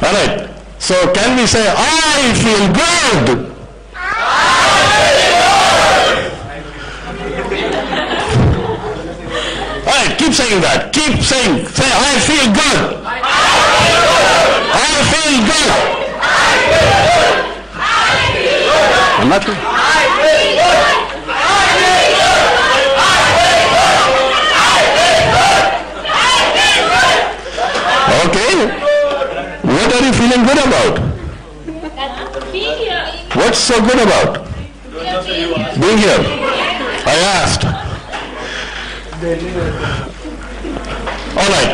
Alright, so can we say, I feel good? Alright, keep saying that. Keep saying, say, I feel good. I feel good. I'm not sure. Okay. What are you feeling good about? What's so good about being here? I asked. All right.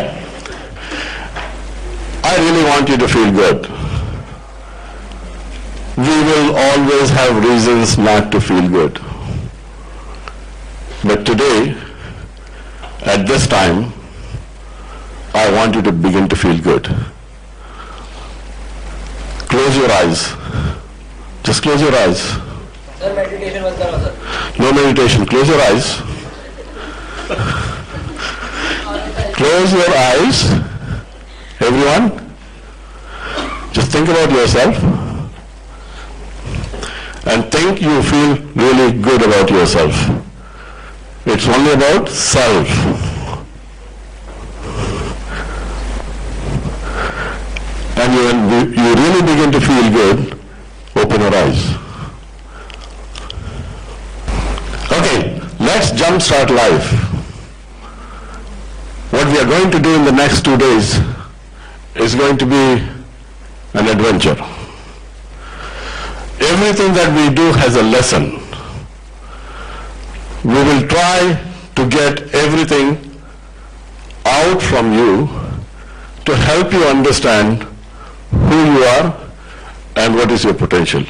I really want you to feel good. We will always have reasons not to feel good. But today, at this time, I want you to begin to feel good. Close your eyes. Just close your eyes. Sir, meditation was done, sir. No meditation. Close your eyes. Close your eyes. Everyone. Just think about yourself. And think you feel really good about yourself. It's only about self. And when you really begin to feel good, open your eyes. Okay, let's jumpstart life. What we are going to do in the next 2 days is going to be an adventure. Everything that we do has a lesson. We will try to get everything out from you to help you understand who you are and what is your potential.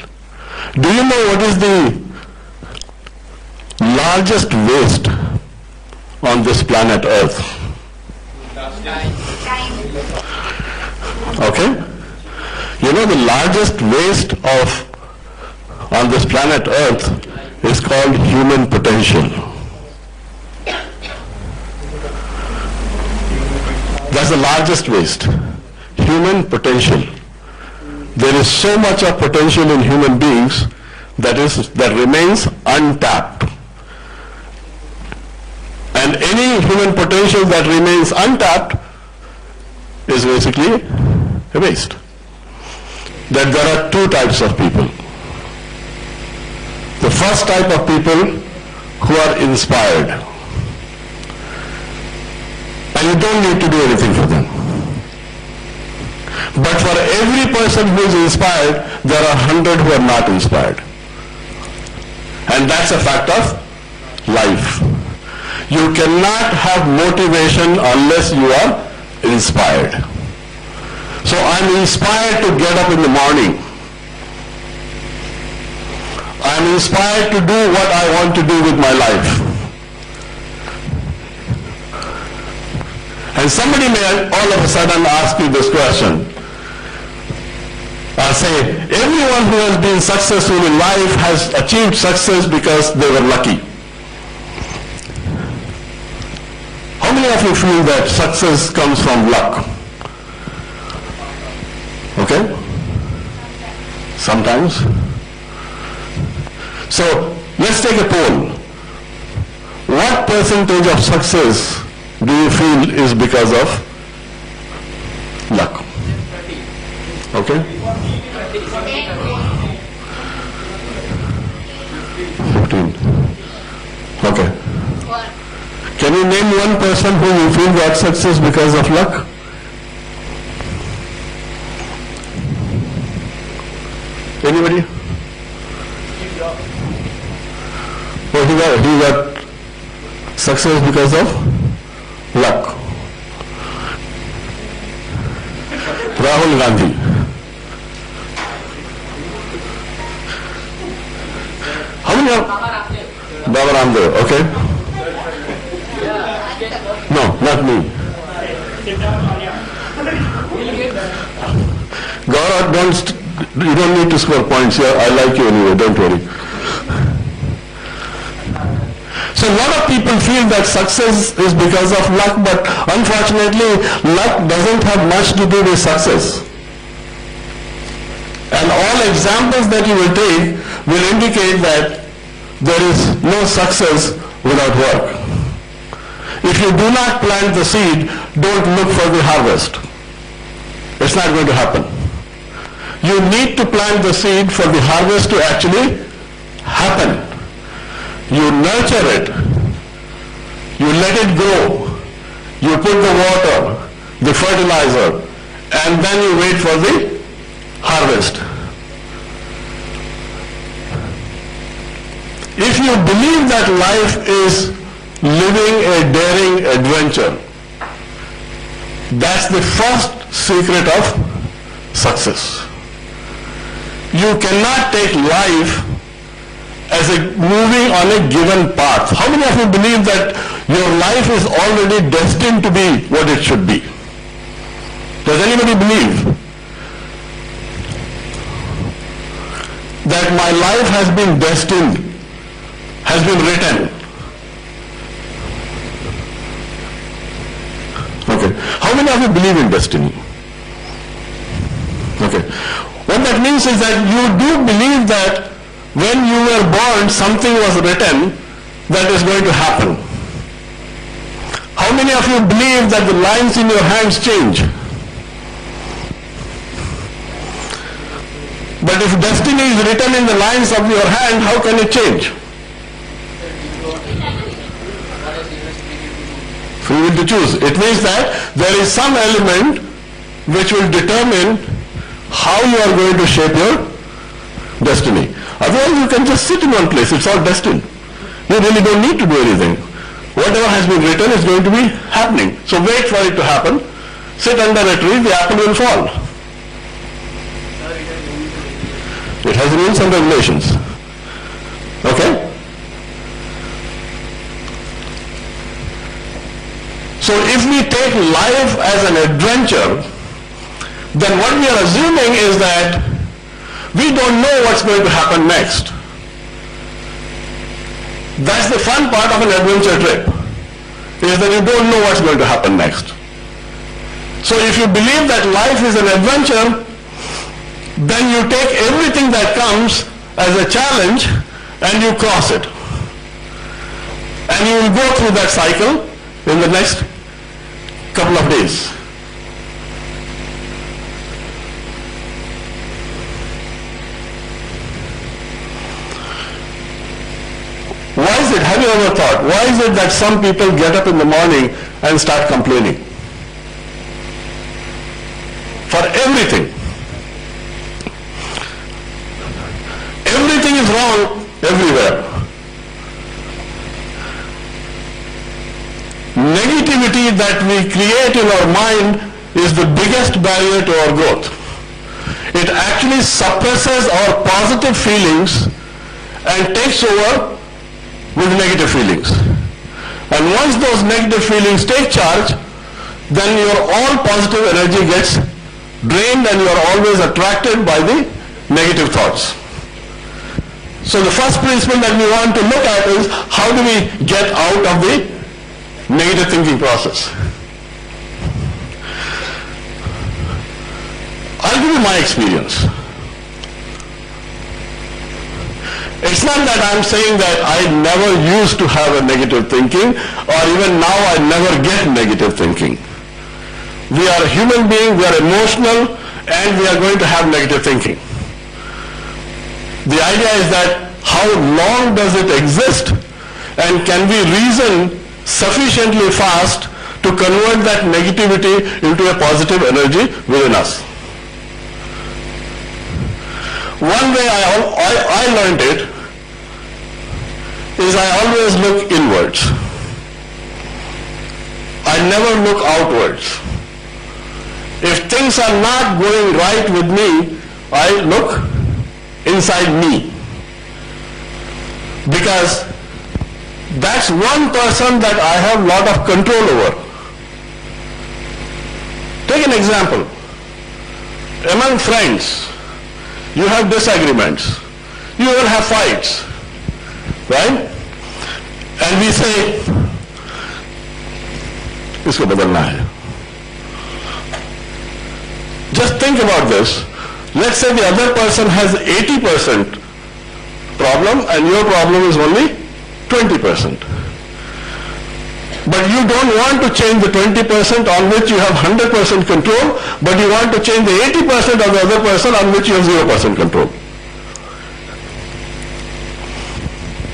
Do you know what is the largest waste on this planet Earth? Okay? You know the largest waste on this planet Earth is called human potential. That's the largest waste. Human potential. There is so much of potential in human beings that remains untapped. And any human potential that remains untapped is basically a waste. That there are two types of people. The first type of people who are inspired. And you don't need to do anything for them. But for every person who is inspired, there are 100 who are not inspired. And that's a fact of life. You cannot have motivation unless you are inspired. So I'm inspired to get up in the morning. I'm inspired to do what I want to do with my life. And somebody may all of a sudden ask you this question. I'll say, everyone who has been successful in life has achieved success because they were lucky. How many of you feel that success comes from luck? Okay? Sometimes. So, let's take a poll. What percentage of success do you feel is because of luck? Okay? 15. Okay. Can you name one person who you feel got success because of luck? Anybody? Oh, he got success because of luck. Rahul Gandhi. How many are? Baba Ramdev, okay. No, not me. Gaurav, you don't need to score points here. I like you anyway, don't worry. So a lot of people feel that success is because of luck, but unfortunately, luck doesn't have much to do with success. examples that you will take will indicate that there is no success without work. If you do not plant the seed, don't look for the harvest. It's not going to happen. You need to plant the seed for the harvest to actually happen. You nurture it. You let it grow. You put the water, the fertilizer, and then you wait for the harvest. If you believe that life is living a daring adventure, that's the first secret of success. You cannot take life as a moving on a given path. How many of you believe that your life is already destined to be what it should be? Does anybody believe that my life has been destined, has been written? Okay. How many of you believe in destiny? Okay. What that means is that you do believe that when you were born, something was written that is going to happen. How many of you believe that the lines in your hands change? But if destiny is written in the lines of your hand, how can it change? Free will to choose. It means that there is some element which will determine how you are going to shape your destiny. Otherwise you can just sit in one place. It's all destined. You really don't need to do anything. Whatever has been written is going to be happening. So wait for it to happen. Sit under a tree, the apple will fall. It has rules and regulations. Okay? So if we take life as an adventure, then what we are assuming is that we don't know what's going to happen next. That's the fun part of an adventure trip, is that you don't know what's going to happen next. So if you believe that life is an adventure, then you take everything that comes as a challenge and you cross it. And you will go through that cycle in the next couple of days. Why is it, have you ever thought, why is it that some people get up in the morning and start complaining? For everything. Everything is wrong everywhere. Negativity that we create in our mind is the biggest barrier to our growth. It actually suppresses our positive feelings and takes over with negative feelings. And once those negative feelings take charge, then your all positive energy gets drained and you are always attracted by the negative thoughts. So the first principle that we want to look at is how do we get out of the negative thinking process. I'll give you my experience. It's not that I'm saying that I never used to have a negative thinking, or even now I never get negative thinking. We are a human being, we are emotional, and we are going to have negative thinking. The idea is that how long does it exist, and can we reason sufficiently fast to convert that negativity into a positive energy within us. One way I learned it is I always look inwards. I never look outwards. If things are not going right with me, I look inside me. Because that's one person that I have a lot of control over. Take an example. Among friends, you have disagreements. You will have fights. Right? And we say, इसको बदलना है. Just think about this. Let's say the other person has 80% problem and your problem is only 20%. But you don't want to change the 20% on which you have 100% control, but you want to change the 80% of the other person on which you have 0% control.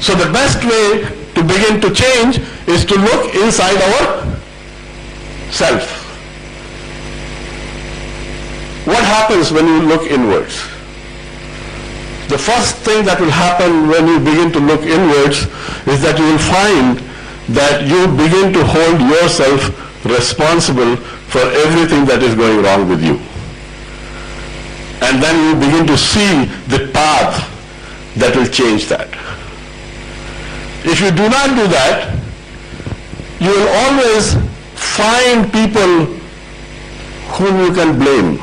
So the best way to begin to change is to look inside our self. What happens when you look inwards? The first thing that will happen when you begin to look inwards is that you will find that you begin to hold yourself responsible for everything that is going wrong with you. And then you begin to see the path that will change that. If you do not do that, you will always find people whom you can blame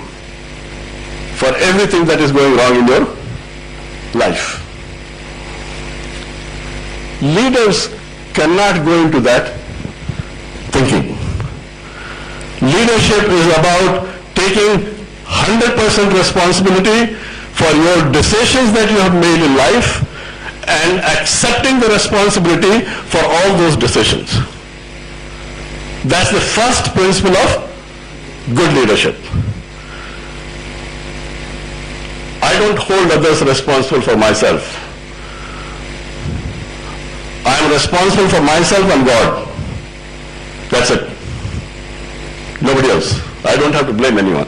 for everything that is going wrong in your life. Leaders cannot go into that thinking. Leadership is about taking 100% responsibility for your decisions that you have made in life and accepting the responsibility for all those decisions. That's the first principle of good leadership. I don't hold others responsible for myself. I am responsible for myself and God. That's it. Nobody else. I don't have to blame anyone.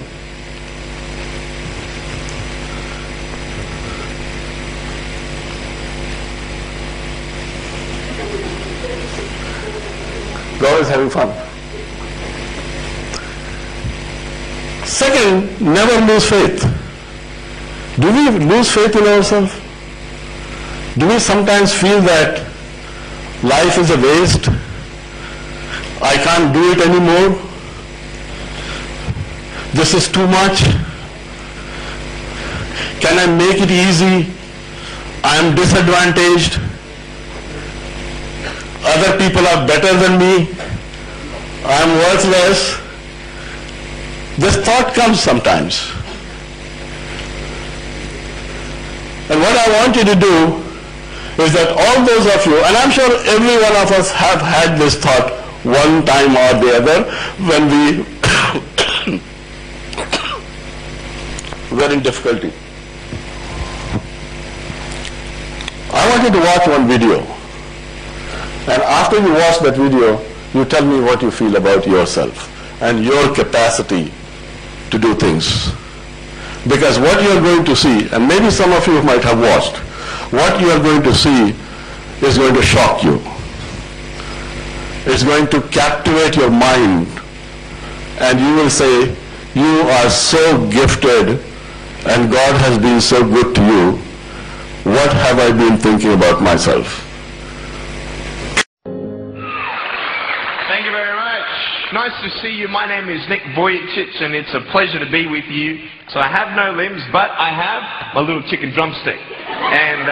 God is having fun. Second, never lose faith. Do we lose faith in ourselves? Do we sometimes feel that life is a waste? I can't do it anymore. This is too much. Can I make it easy? I am disadvantaged. Other people are better than me. I am worthless. This thought comes sometimes. And what I want you to do is that all those of you, and I'm sure every one of us have had this thought one time or the other when we were in difficulty. I want you to watch one video. And after you watch that video, you tell me what you feel about yourself and your capacity to do things. Because what you are going to see, and maybe some of you might have watched, what you are going to see is going to shock you. It's going to captivate your mind, and you will say, you are so gifted and God has been so good to you. What have I been thinking about myself? Thank you very much. Nice to see you. My name is Nick Vujicic, and it's a pleasure to be with you. So I have no limbs, but I have my little chicken drumstick. And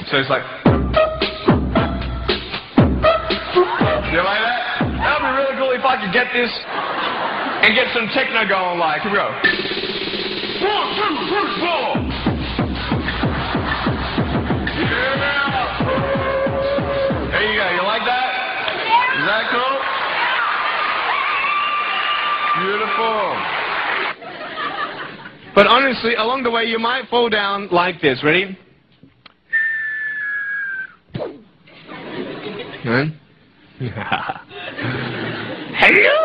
so it's like, you like that? That would be really cool if I could get this and get some techno going. Like, here we go. 1, 2, 3, 4. Yeah. There you go. You like that? Is that cool? Beautiful. But honestly, along the way, you might fall down like this. Ready? Hello.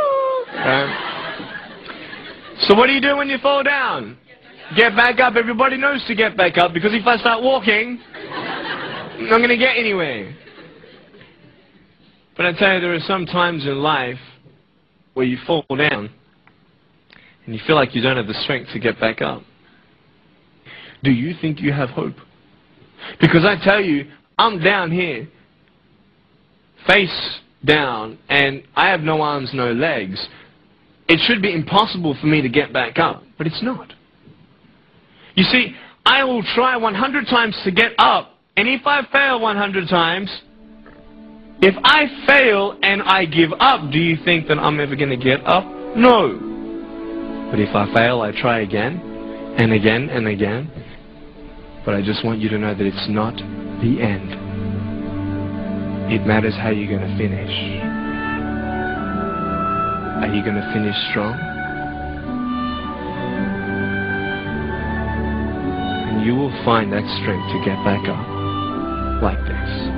So what do you do when you fall down? Get back up. Everybody knows to get back up, because if I start walking, I'm not going to get anywhere. But I tell you, there are some times in life where you fall down and you feel like you don't have the strength to get back up. Do you think you have hope? Because I tell you, I'm down here, face down, and I have no arms, no legs. It should be impossible for me to get back up, but it's not. You see, I will try 100 times to get up, and if I fail 100 times, If I fail and I give up, do you think that I'm ever going to get up? No. But if I fail, I try again and again and again. But I just want you to know that it's not the end. It matters how you're going to finish. Are you going to finish strong? And you will find that strength to get back up like this.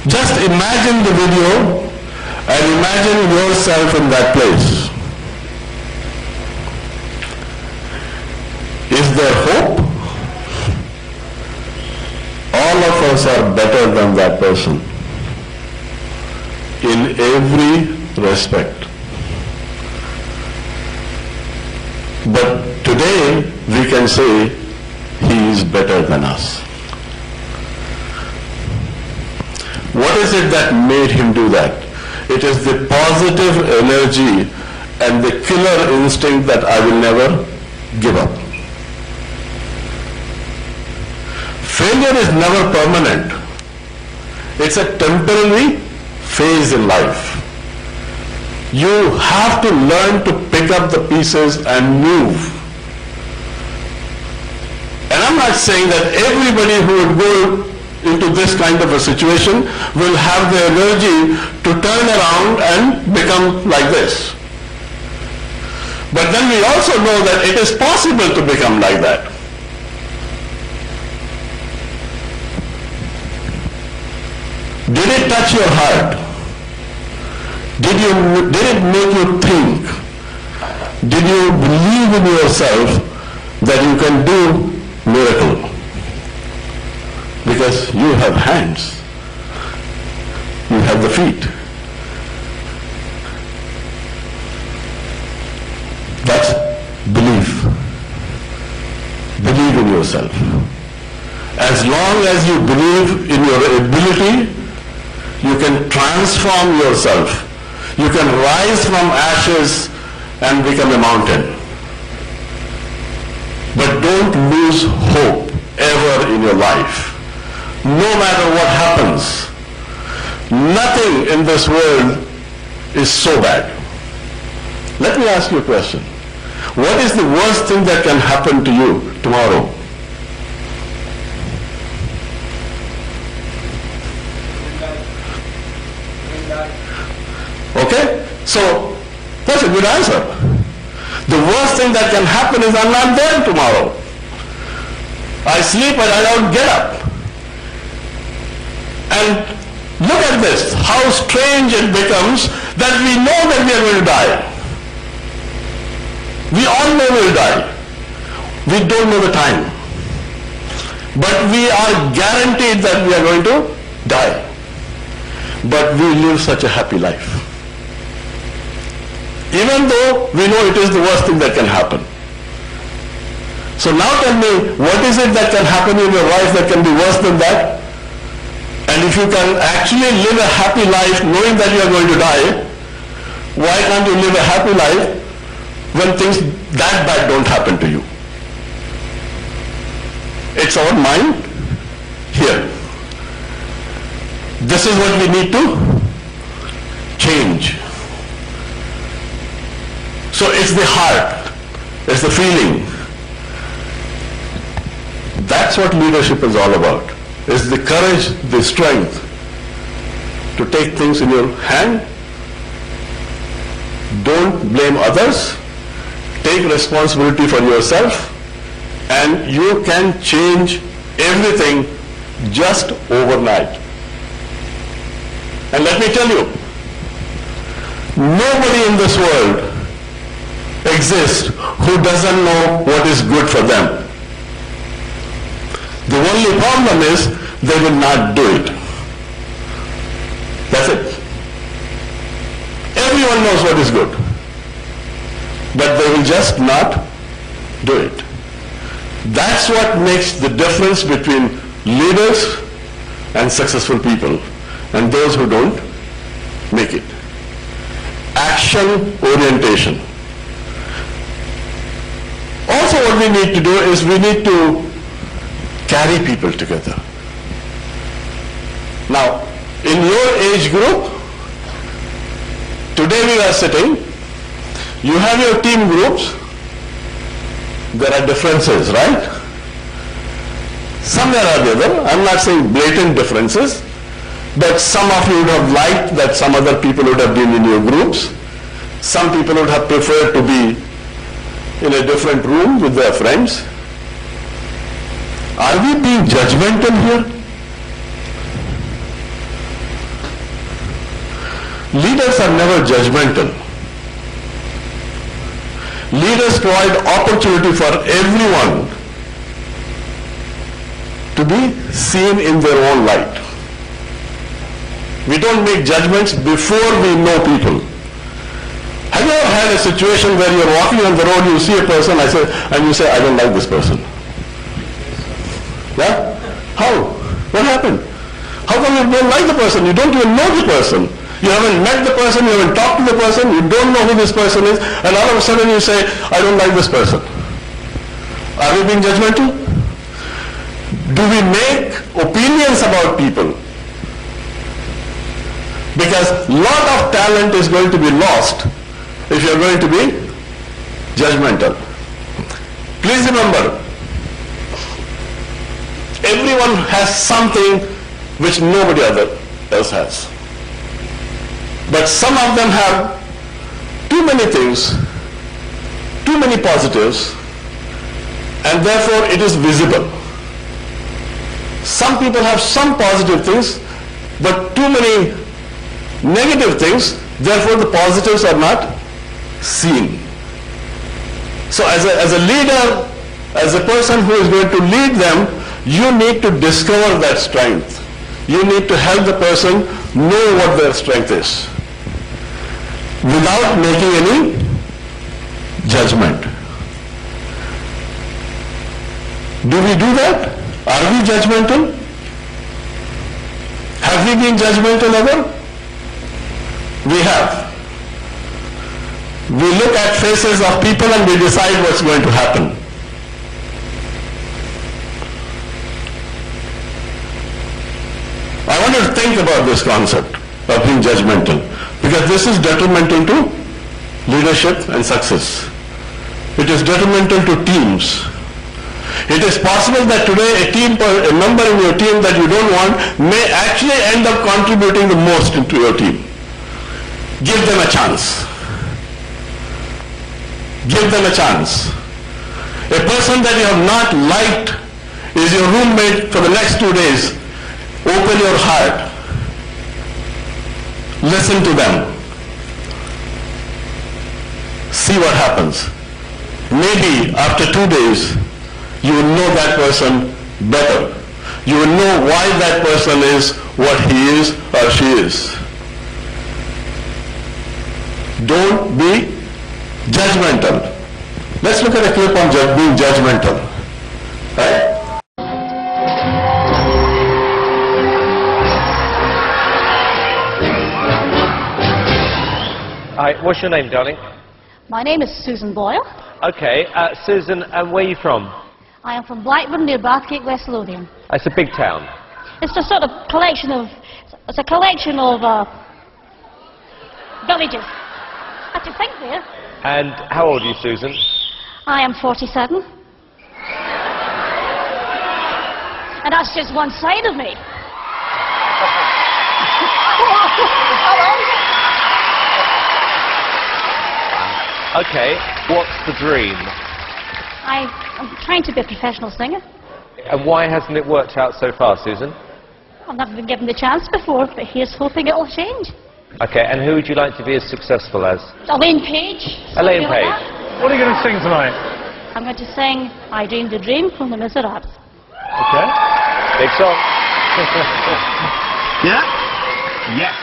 Just imagine the video and imagine yourself in that place. Is there hope? All of us are better than that person in every respect. But today we can say he is better than us. What is it that made him do that? It is the positive energy and the killer instinct that I will never give up. Failure is never permanent. It's a temporary phase in life. You have to learn to pick up the pieces and move. And I'm not saying that everybody who would go into this kind of a situation will have the energy to turn around and become like this. But then we also know that it is possible to become like that. Did it touch your heart? Did it make you think? Did you believe in yourself that you can do miracle? Because you have hands, you have the feet. That's belief. Believe in yourself. As long as you believe in your ability, you can transform yourself. You can rise from ashes and become a mountain. But don't lose hope ever in your life. No matter what happens, nothing in this world is so bad. Let me ask you a question. What is the worst thing that can happen to you tomorrow? Okay? So, that's a good answer. The worst thing that can happen is I'm not there tomorrow. I sleep and I don't get up. And look at this, how strange it becomes that we know that we are going to die. We all know we will die. We don't know the time. But we are guaranteed that we are going to die. But we live such a happy life. Even though we know it is the worst thing that can happen. So now tell me, what is it that can happen in your life that can be worse than that? And if you can actually live a happy life knowing that you are going to die, why can't you live a happy life when things that bad don't happen to you? It's our mind here. This is what we need to change. So it's the heart, it's the feeling. That's what leadership is all about. It's the courage, the strength to take things in your hand. Don't blame others. Take responsibility for yourself, and you can change everything just overnight. And let me tell you, nobody in this world exist who doesn't know what is good for them. The only problem is they will not do it. That's it. Everyone knows what is good, but they will just not do it. That's what makes the difference between leaders and successful people and those who don't make it. Action orientation. Also what we need to do is we need to carry people together. Now, in your age group, today we are sitting, you have your team groups, there are differences, right? Somewhere or the other, I'm not saying blatant differences, but some of you would have liked that some other people would have been in your groups. Some people would have preferred to be in a different room with their friends. Are we being judgmental here? Leaders are never judgmental. Leaders provide opportunity for everyone to be seen in their own light. We don't make judgments before we know people. Have you ever had a situation where you're walking on the road, you see a person, and you say, I don't like this person? Yeah? How? What happened? How come you don't like the person? You don't even know the person. You haven't met the person, you haven't talked to the person, you don't know who this person is, and all of a sudden you say, I don't like this person. Are we being judgmental? Do we make opinions about people? Because a lot of talent is going to be lost if you are going to be judgmental. Please remember, everyone has something which nobody else has. But some of them have too many things, too many positives, and therefore it is visible. Some people have some positive things, but too many negative things, therefore the positives are not seen. So as a leader, as a person who is going to lead them, you need to discover that strength. You need to help the person know what their strength is, without making any judgment. Do we do that? Are we judgmental? Have we been judgmental ever? We have. We look at faces of people and we decide what's going to happen. I want you to think about this concept of being judgmental, because this is detrimental to leadership and success. It is detrimental to teams. It is possible that today a member in your team that you don't want may actually end up contributing the most into your team. Give them a chance. Give them a chance. A person that you have not liked is your roommate for the next 2 days. Open your heart. Listen to them. See what happens. Maybe after 2 days, you will know that person better. You will know why that person is what he is or she is. Don't be judgmental. Let's look at a clip on being judgmental. Right? Hi, what's your name, darling? My name is Susan Boyle. Okay, Susan, and where are you from? I am from Blackburn near Bathgate, West Lothian. It's a big town. It's a sort of collection of, villages. I have to think there. And how old are you, Susan? I am 47. And that's just one side of me. Okay, what's the dream? I'm trying to be a professional singer. And why hasn't it worked out so far, Susan? I've never been given the chance before, but here's hoping it'll change. Okay, and who would you like to be as successful as? Elaine Page. Elaine something like Page. that. What are you going to sing tonight? I'm going to sing I Dreamed a Dream from the Misra. Okay. Big song. Yeah? Yes.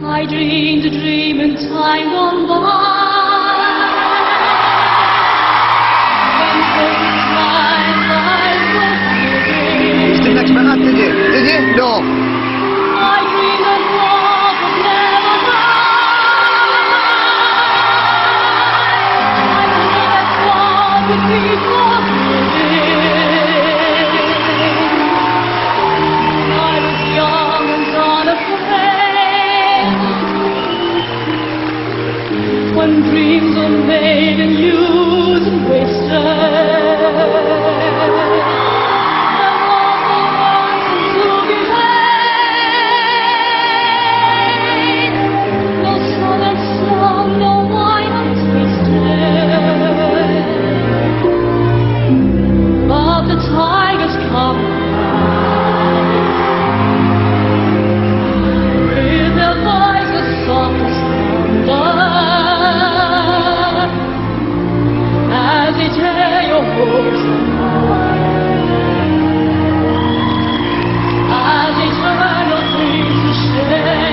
I dreamed a dream in time gone by. When first my life was living. Used to next man up, did you? Did you? No. I dreamed of love would never die. I dreamed that God would keep on living. I was young and unafraid. When dreams are made and used and wasted. The tigers come with their voices soft as thunder, as they tear your hopes apart, as they turn your dreams to shame.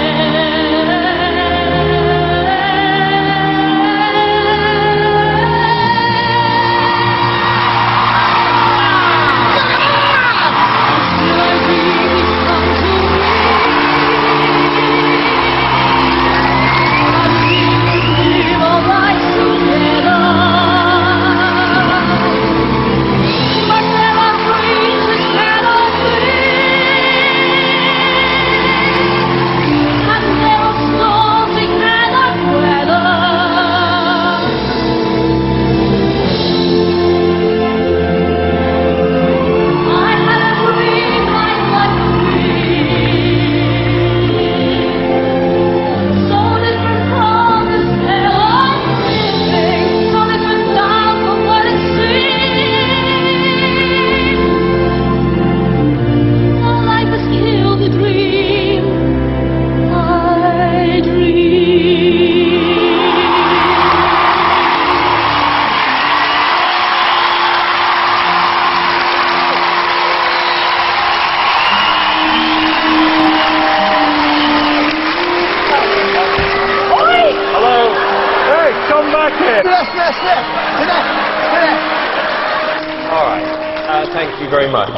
Thank you very much,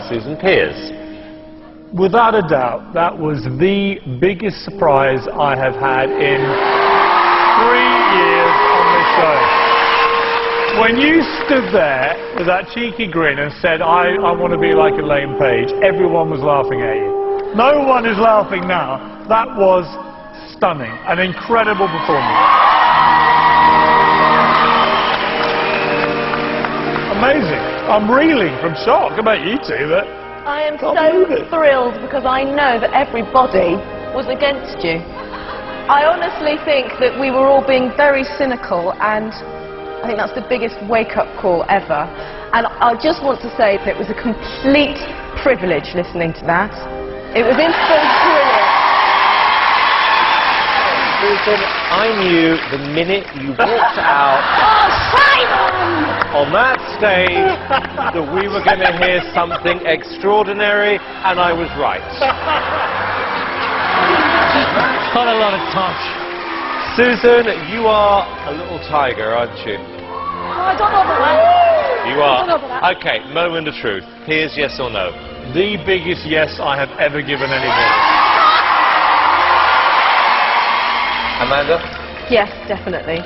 Susan. Piers. Without a doubt, that was the biggest surprise I have had in 3 years on this show. When you stood there with that cheeky grin and said, I want to be like Elaine Page, everyone was laughing at you. No one is laughing now. That was stunning. An incredible performance. Amazing. I'm reeling from shock. How about you two? I am so thrilled because I know that everybody was against you. I honestly think that we were all being very cynical, and I think that's the biggest wake-up call ever. And I just want to say that it was a complete privilege listening to that. It was brilliant. Susan, I knew the minute you walked out on that stage that we were going to hear something extraordinary, and I was right. Not a lot of touch. Susan, you are a little tiger, aren't you? Oh, I don't know about that. You are. Okay, moment of truth. Here's yes or no. The biggest yes I have ever given anybody. Amanda? Yes, definitely.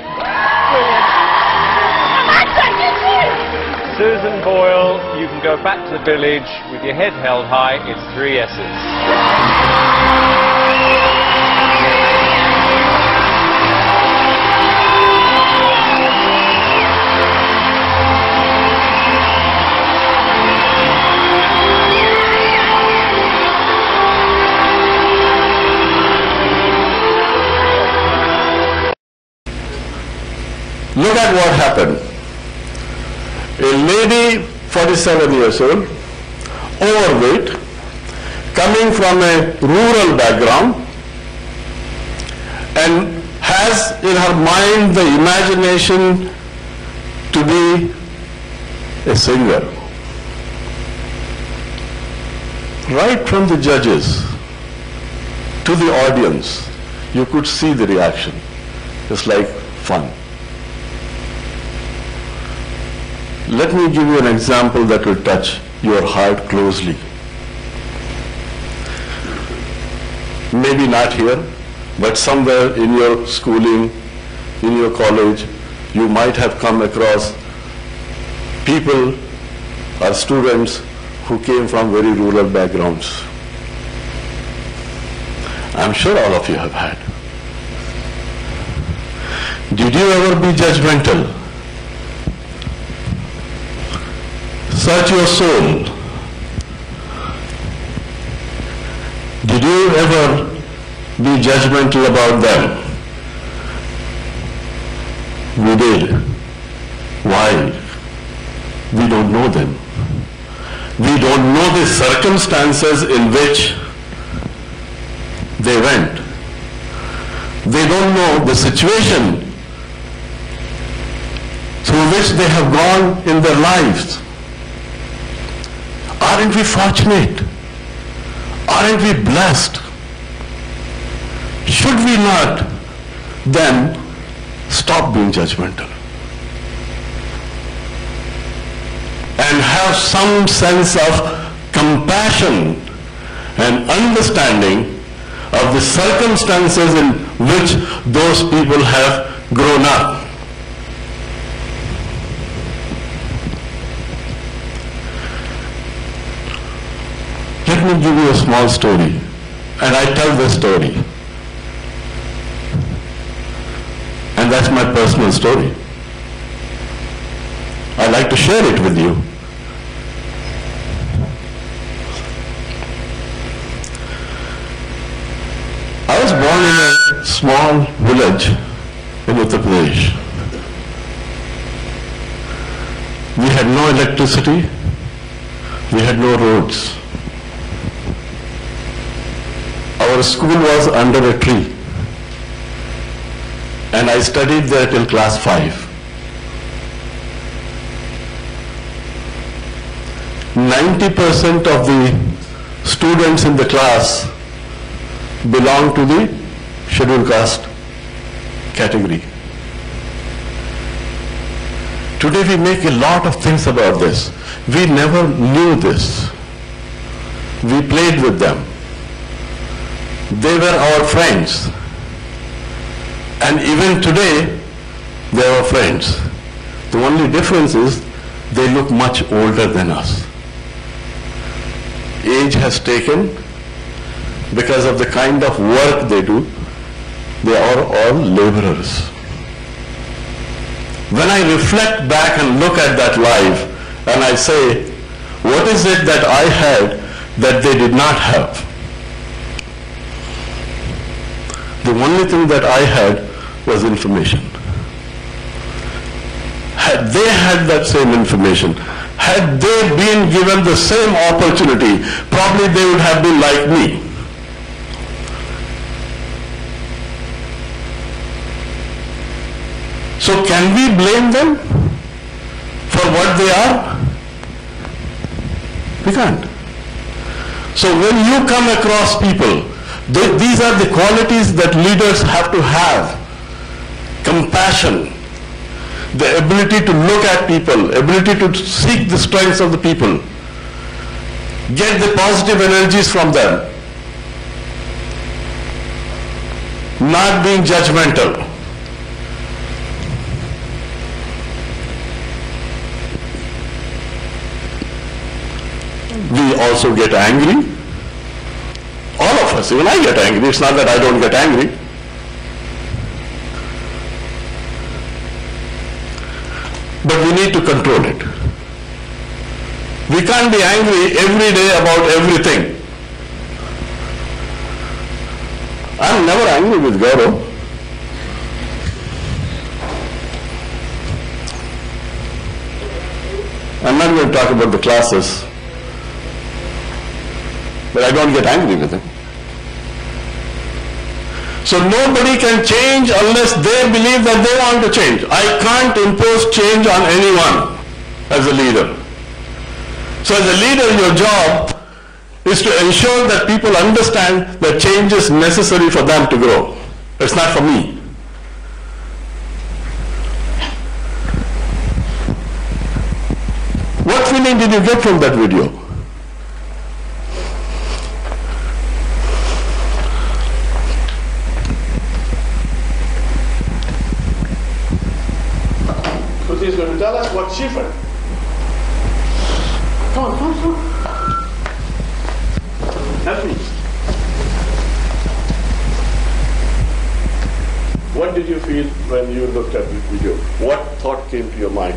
Susan Boyle, you can go back to the village with your head held high. It's 3 yeses. Look at what happened. A lady 47 years old, overweight, coming from a rural background, and has in her mind the imagination to be a singer. Right from the judges to the audience, you could see the reaction. It's like fun. Let me give you an example that will touch your heart closely. Maybe not here, but somewhere in your schooling, in your college, you might have come across people or students who came from very rural backgrounds. I'm sure all of you have had. Did you ever be judgmental? Search your soul. Did you ever be judgmental about them? We did. Why? We don't know them. We don't know the circumstances in which they went. They don't know the situation through which they have gone in their lives. Aren't we fortunate? Aren't we blessed? Should we not then stop being judgmental and have some sense of compassion and understanding of the circumstances in which those people have grown up? Let me give you a small story, and I tell this story, and that's my personal story. I like to share it with you. I was born in a small village in Uttar Pradesh. We had no electricity, we had no roads. Our school was under a tree, and I studied there till class 5. 90% of the students in the class belong to the scheduled caste category. Today we make a lot of things about this. We never knew this. We played with them. They were our friends. And even today, they are our friends. The only difference is they look much older than us. Age has taken, because of the kind of work they do, they are all laborers. When I reflect back and look at that life, and I say, what is it that I had that they did not have? The only thing that I had was information. Had they had that same information, had they been given the same opportunity, probably they would have been like me. So can we blame them for what they are? We can't. So when you come across people, these are the qualities that leaders have to have. Compassion, the ability to look at people, ability to seek the strengths of the people, get the positive energies from them, not being judgmental. We also get angry. All of us, even I get angry. It's not that I don't get angry. But we need to control it. We can't be angry every day about everything. I'm never angry with Auro. I'm not going to talk about the classes, but I don't get angry with him. So nobody can change unless they believe that they want to change. I can't impose change on anyone as a leader. So as a leader, your job is to ensure that people understand that change is necessary for them to grow. It's not for me. What feeling did you get from that video? Shruti is going to tell us what she felt. Come on, come on, come on. Help me. What did you feel when you looked at this video? What thought came to your mind?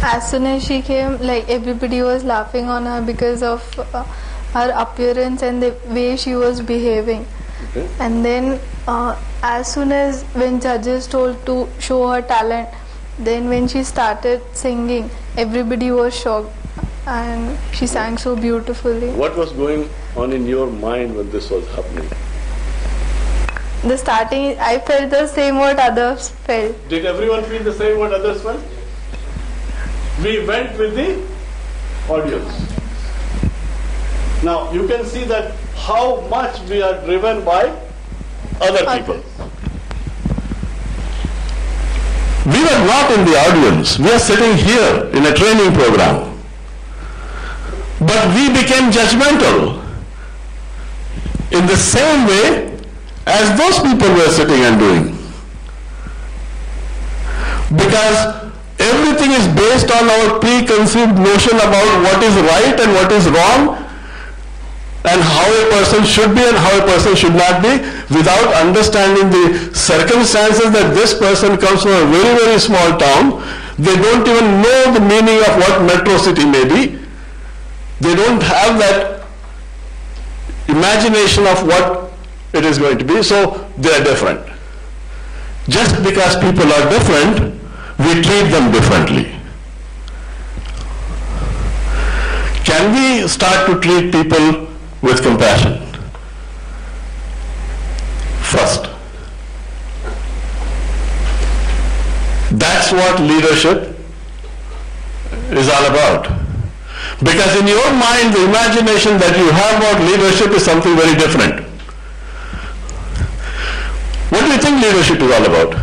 As soon as she came, like everybody was laughing on her because of her appearance and the way she was behaving. Okay. And then as soon as when judges told to show her talent, then when she started singing, everybody was shocked and she sang so beautifully. What was going on in your mind when this was happening? The starting, I felt the same what others felt. Did everyone feel the same what others felt? We went with the audience. Now you can see that how much we are driven by other people. We were not in the audience. We are sitting here in a training program. But we became judgmental in the same way as those people were sitting and doing. Because everything is based on our preconceived notion about what is right and what is wrong, and how a person should be and how a person should not be, without understanding the circumstances that this person comes from a very, very small town. They don't even know the meaning of what metro city may be. They don't have that imagination of what it is going to be, so they are different. Just because people are different, we treat them differently. Can we start to treat people with compassion? First. That's what leadership is all about. Because in your mind, the imagination that you have about leadership is something very different. What do you think leadership is all about?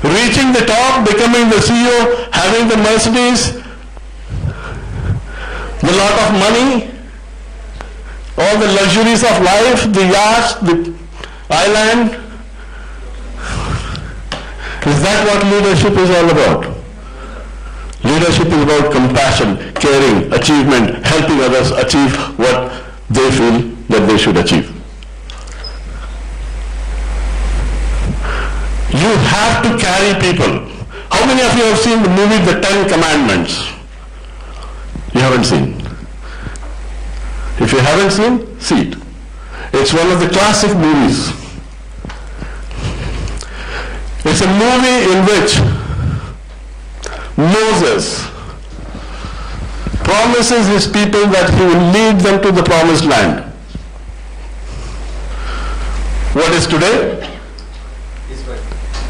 Reaching the top, becoming the CEO, having the Mercedes, the lot of money, all the luxuries of life, the yachts, the island. Is that what leadership is all about? Leadership is about compassion, caring, achievement, helping others achieve what they feel that they should achieve. You have to carry people. How many of you have seen the movie The 10 Commandments? You haven't seen. If you haven't seen, see it. It's one of the classic movies. It's a movie in which Moses promises his people that he will lead them to the promised land. What is today?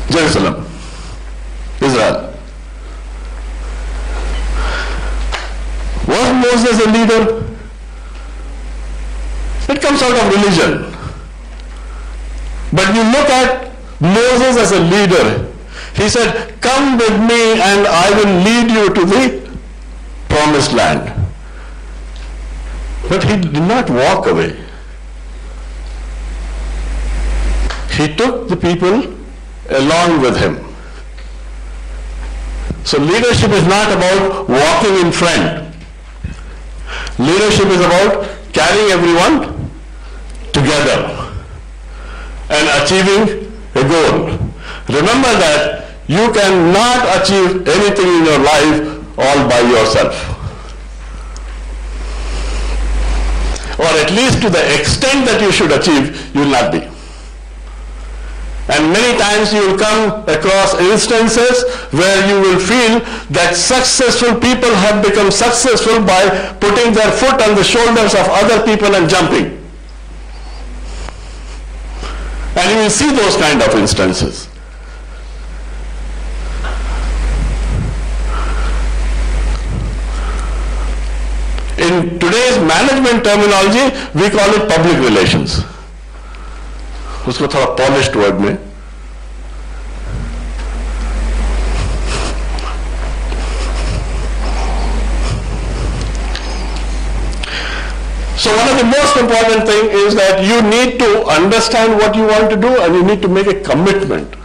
Jerusalem, Israel. Was Moses a leader? It comes out of religion. But you look at Moses as a leader. He said, "Come with me and I will lead you to the promised land." But he did not walk away. He took the people along with him. So leadership is not about walking in front. Leadership is about carrying everyone together and achieving a goal. Remember that you cannot achieve anything in your life all by yourself. Or at least to the extent that you should achieve, you will not be. And many times you will come across instances where you will feel that successful people have become successful by putting their foot on the shoulders of other people and jumping. And you will see those kind of instances. In today's management terminology, we call it public relations. उसको थोड़ा polished word में. So one of the most important thing is that you need to understand what you want to do and you need to make a commitment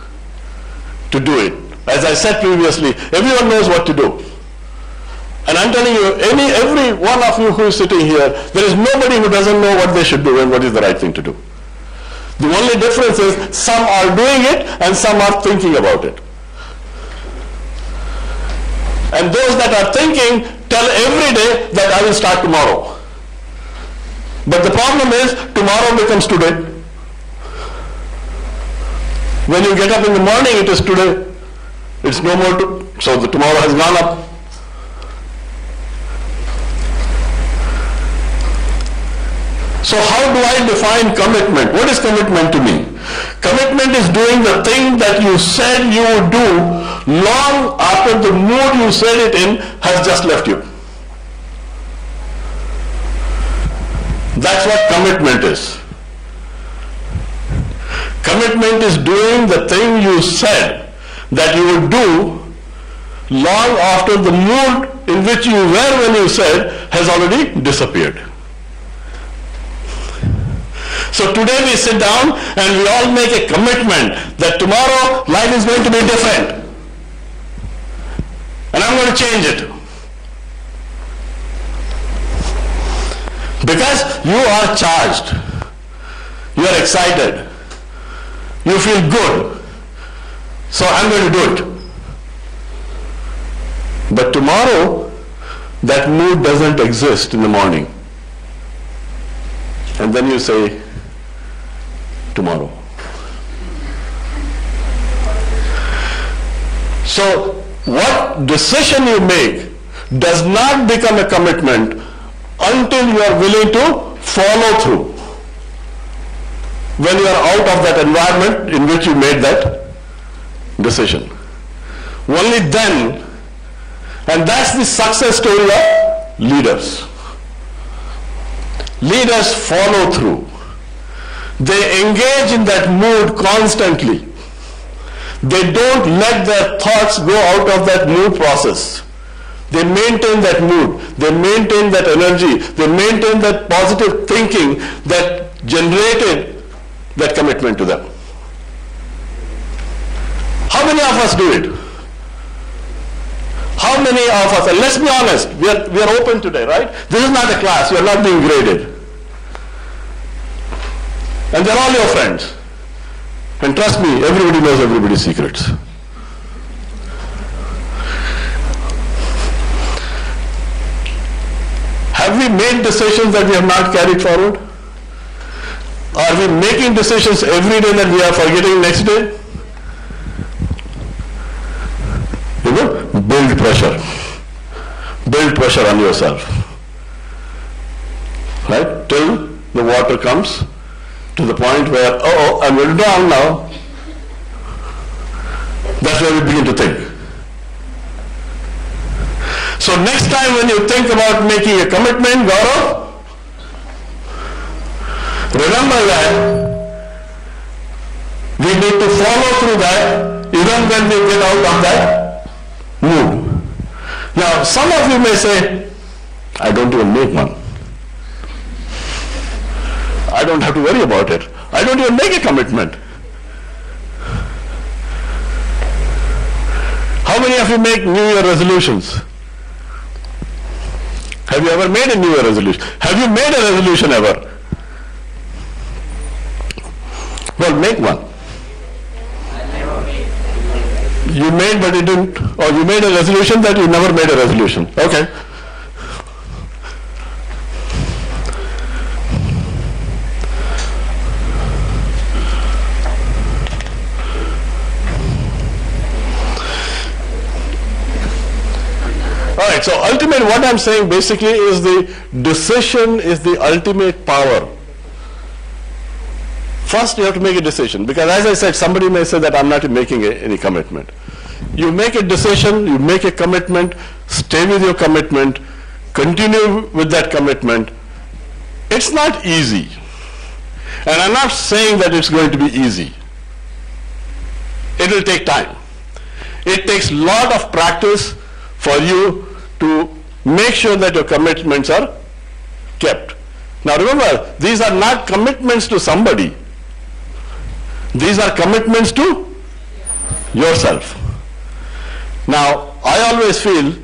to do it. As I said previously, everyone knows what to do. And I'm telling you, every one of you who is sitting here, there is nobody who doesn't know what they should do and what is the right thing to do. The only difference is some are doing it and some are thinking about it. And those that are thinking tell every day that I will start tomorrow. But the problem is tomorrow becomes today. When you get up in the morning, it is today. It's no more, so the tomorrow has gone up. So how do I define commitment? What is commitment to me? Commitment is doing the thing that you said you would do long after the mood you said it in has just left you. That's what commitment is. Commitment is doing the thing you said that you would do long after the mood in which you were when you said has already disappeared. So today we sit down and we all make a commitment that tomorrow life is going to be different. And I'm going to change it. Because you are charged. You are excited. You feel good. So I'm going to do it. But tomorrow, that mood doesn't exist in the morning. And then you say, tomorrow. So what decision you make does not become a commitment until you are willing to follow through. When you are out of that environment in which you made that decision. Only then, and that's the success story of leaders. Leaders follow through. They engage in that mood constantly. They don't let their thoughts go out of that mood process. They maintain that mood. They maintain that energy. They maintain that positive thinking that generated that commitment to them. How many of us do it? How many of us, and let's be honest, we are open today, right? This is not a class. You are not being graded. And they're all your friends. And trust me, everybody knows everybody's secrets. Have we made decisions that we have not carried forward? Are we making decisions every day that we are forgetting next day? You know, build pressure. Build pressure on yourself. Right? Till the water comes to the point where, oh, I'm going to drown now. That's where we begin to think. So next time when you think about making a commitment, Gaurav, remember that we need to follow through that even when we get out of that mood. Now, some of you may say, I don't even make one. I don't have to worry about it. I don't even make a commitment. How many of you make New Year resolutions? Have you ever made a New Year resolution? Have you made a resolution ever? Well, make one. You made but you didn't, or you made a resolution that you never made a resolution. Okay. Alright, so ultimate, what I'm saying basically is the decision is the ultimate power. First you have to make a decision, because as I said, somebody may say that I'm not making any commitment. You make a decision, you make a commitment, stay with your commitment, continue with that commitment. It's not easy. And I'm not saying that it's going to be easy. It will take time. It takes a lot of practice for you to make sure that your commitments are kept. Now remember, these are not commitments to somebody. These are commitments to yourself. Now, I always feel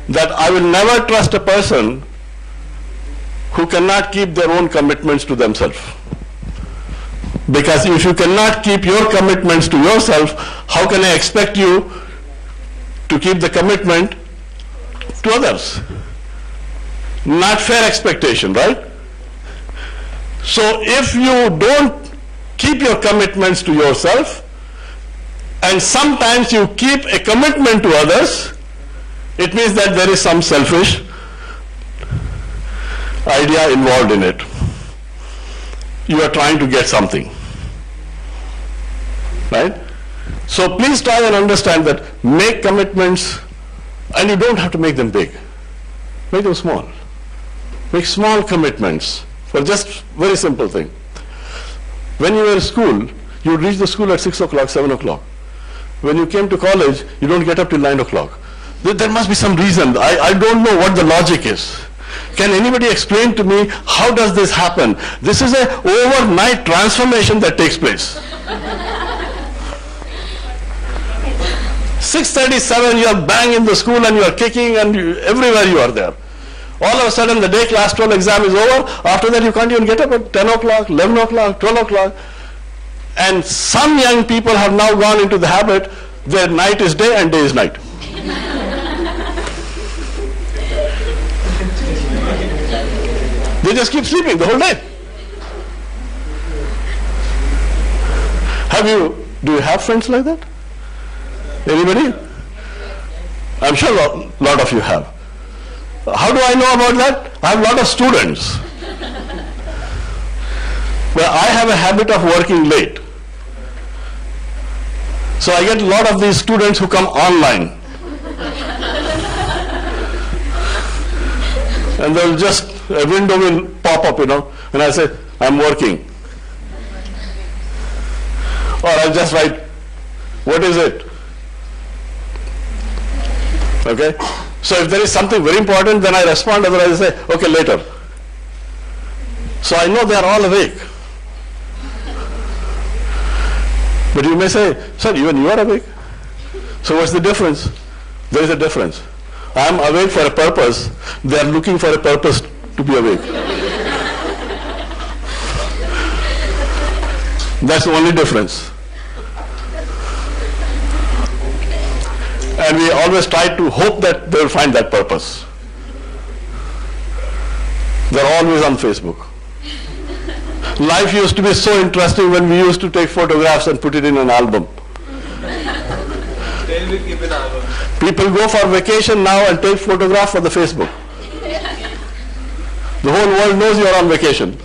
that I will never trust a person who cannot keep their own commitments to themselves. Because if you cannot keep your commitments to yourself, how can I expect you to keep the commitment to others? Not fair expectation, right? So if you don't keep your commitments to yourself, and sometimes you keep a commitment to others, it means that there is some selfish idea involved in it. You are trying to get something, right? So please try and understand that make commitments, and you don't have to make them big. Make them small. Make small commitments for just very simple thing. When you were in school, you would reach the school at 6 o'clock, 7 o'clock. When you came to college, you don't get up till 9 o'clock. There must be some reason. I don't know what the logic is. Can anybody explain to me how does this happen? This is an overnight transformation that takes place. 6:37, you are bang in the school and you are kicking and everywhere you are there. All of a sudden the day class 12 exam is over. After that you can't even get up at 10 o'clock, 11 o'clock, 12 o'clock. And some young people have now gone into the habit their night is day and day is night. They just keep sleeping the whole day. Do you have friends like that? Anybody? I'm sure a lot of you have. How do I know about that? I have a lot of students. Well, I have a habit of working late. So I get a lot of these students who come online. And they'll just, a window will pop up, and I say, I'm working. Or I'll just write, what is it? Okay? So if there is something very important, then I respond, otherwise I say, okay, later. So I know they are all awake. But you may say, sir, even you are awake. So what's the difference? There is a difference. I am awake for a purpose. They are looking for a purpose to be awake. That's the only difference. And we always try to hope that they will find that purpose. They're always on Facebook. Life used to be so interesting when we used to take photographs and put it in an album. People go for vacation now and take photographs for the Facebook. The whole world knows you are on vacation.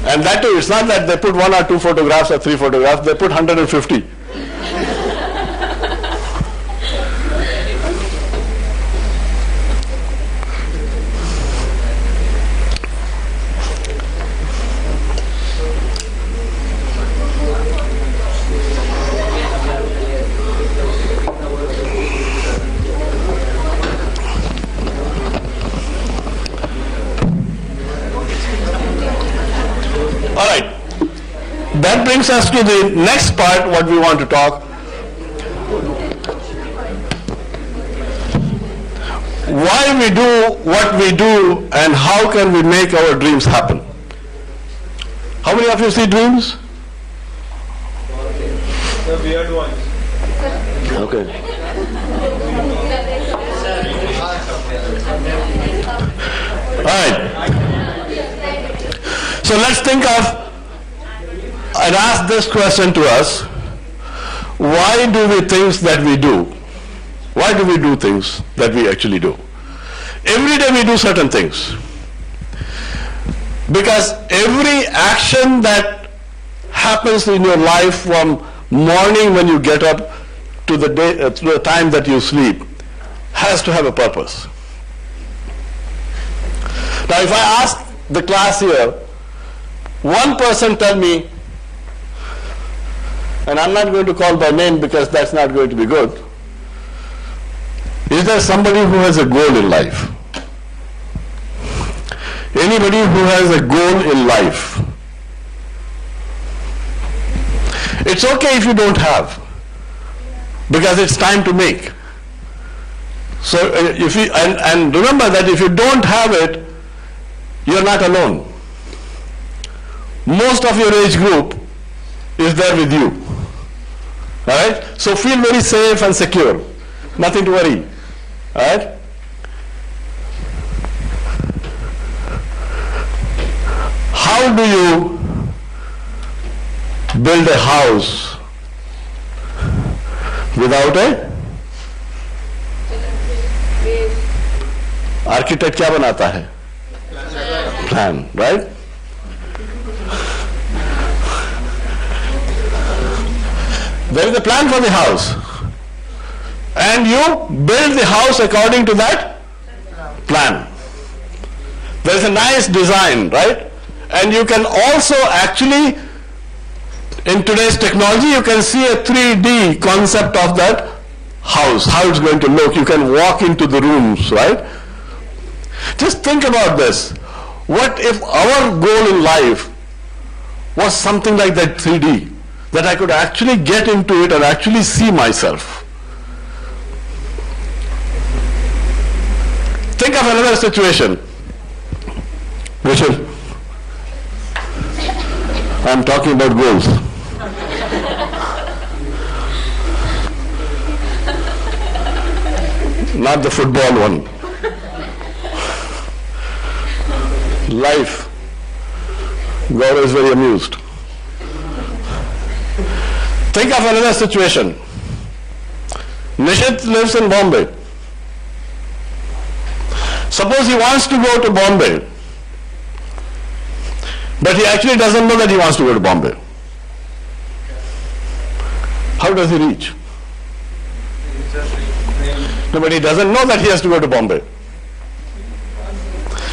And that too, it's not that they put 1 or 2 photographs or 3 photographs, they put 150. That brings us to the next part, what we want to talk. Why we do what we do and how can we make our dreams happen? How many of you see dreams? The weird ones. Okay. Alright. So let's think of, I'd ask this question to us. why do we think that we do? Why do we do things that we actually do? Every day we do certain things. Because every action that happens in your life from morning when you get up to the day, to the time that you sleep, has to have a purpose. Now if I ask the class here, one person tell me, and I'm not going to call by name because that's not going to be good, is there somebody who has a goal in life? Anybody who has a goal in life? It's okay if you don't have, because it's time to make. So if you, and remember that if you don't have it, you're not alone. Most of your age group is there with you. Alright? So feel very safe and secure. Nothing to worry. Alright? How do you build a house without a architect? क्या बनाता है? Plan, right? There is a plan for the house, and you build the house according to that plan. There is a nice design, right? And you can also actually, in today's technology, you can see a 3D concept of that house, how it's going to look. You can walk into the rooms, right? Just think about this. What if our goal in life was something like that 3D, that I could actually get into it and actually see myself? Think of another situation. Rachel, I'm talking about goals. Not the football one. Life. Gaurav is very amused. Think of another situation. Nishit lives in Bombay. Suppose he wants to go to Bombay, but he actually doesn't know that he wants to go to Bombay. How does he reach? No, but he doesn't know that he has to go to Bombay.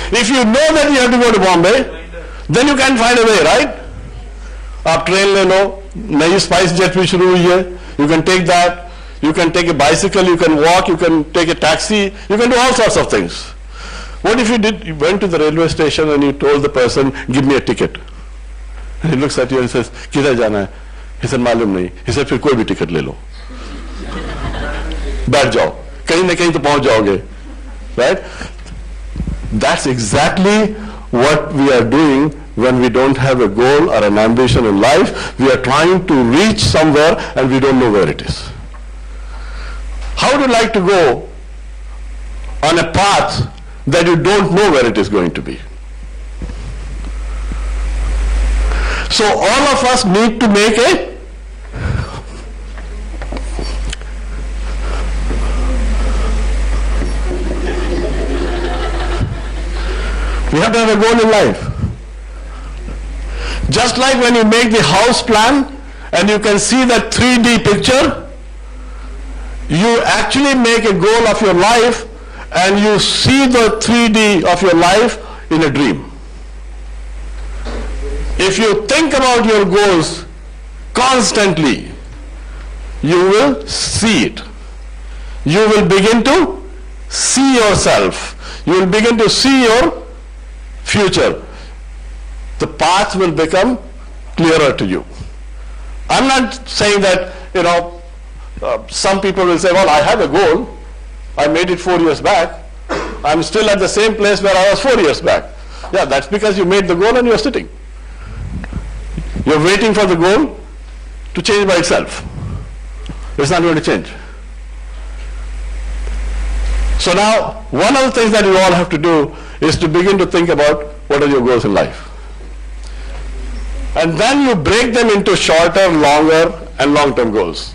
If you know that you have to go to Bombay, then you can find a way, right? आप train ले लो, नई spice jet भी शुरू हुई है. You can take that. You can take a bicycle. You can walk. You can take a taxi. You can do all sorts of things. What if you went to the railway station and you told the person, "Give me a ticket," and he looks at you and says, "किधर जाना है?" He said, "मालूम नहीं." He said, "फिर कोई भी ticket ले लो, बैठ जाओ, कहीं ना कहीं तो पहुंच जाओगे," right? That's exactly what we are doing when we don't have a goal or an ambition in life. We are trying to reach somewhere and we don't know where it is. How would you like to go on a path that you don't know where it is going to be? So all of us need to make a we have to have a goal in life. Just like when you make the house plan and you can see that 3D picture, you actually make a goal of your life and you see the 3D of your life in a dream. If you think about your goals constantly, you will see it. You will begin to see yourself. You will begin to see your future. The path will become clearer to you. I'm not saying that, some people will say, "Well, I have a goal. I made it 4 years back. I'm still at the same place where I was 4 years back." Yeah, that's because you made the goal and you're sitting. You're waiting for the goal to change by itself. It's not going to change. So now, one of the things that you all have to do is to begin to think about what are your goals in life. And then you break them into shorter, longer, and long-term goals.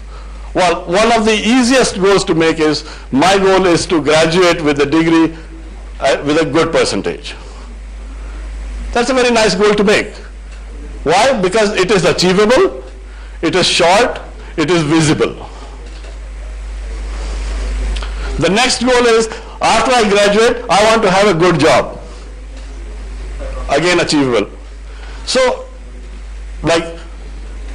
Well, one of the easiest goals to make is, my goal is to graduate with a degree with a good percentage. That's a very nice goal to make. Why? Because it is achievable, it is short, it is visible. The next goal is, after I graduate, I want to have a good job. Again, achievable. So, like,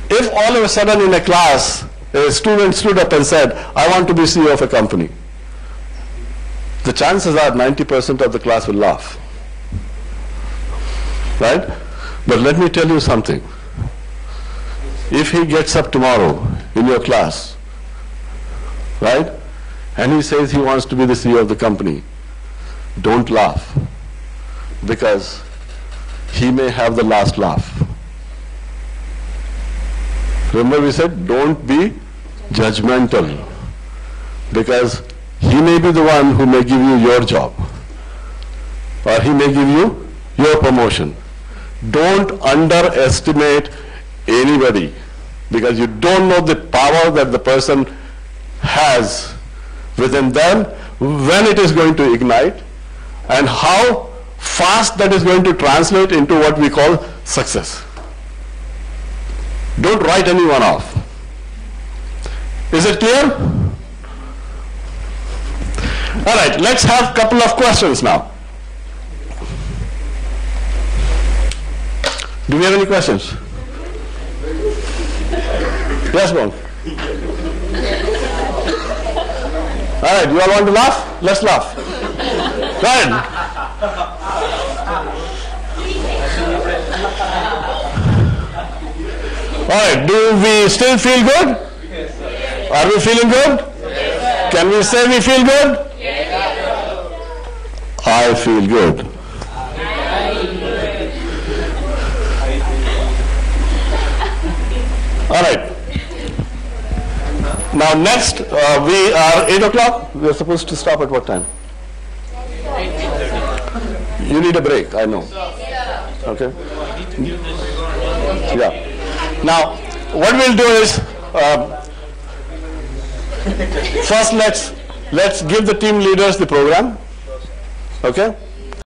if all of a sudden in a class, a student stood up and said, I want to be CEO of a company, the chances are 90% of the class will laugh. Right? But let me tell you something. If he gets up tomorrow in your class, right, and he says he wants to be the CEO of the company, don't laugh, because he may have the last laugh. Remember we said, don't be judgmental, because he may be the one who may give you your job, or he may give you your promotion. Don't underestimate anybody, because you don't know the power that the person has within them, when it is going to ignite, and how fast that is going to translate into what we call success. Don't write anyone off. Is it clear? All right, let's have a couple of questions now. Do we have any questions? Yes, Bon. All right, you all want to laugh? Let's laugh. Go ahead. All right, do we still feel good? Are we feeling good? Can we say we feel good? I feel good. All right. Now next, we are 8 o'clock. We are supposed to stop at what time? You need a break, I know. Okay. Yeah. Now, what we'll do is, first let's give the team leaders the program. Okay.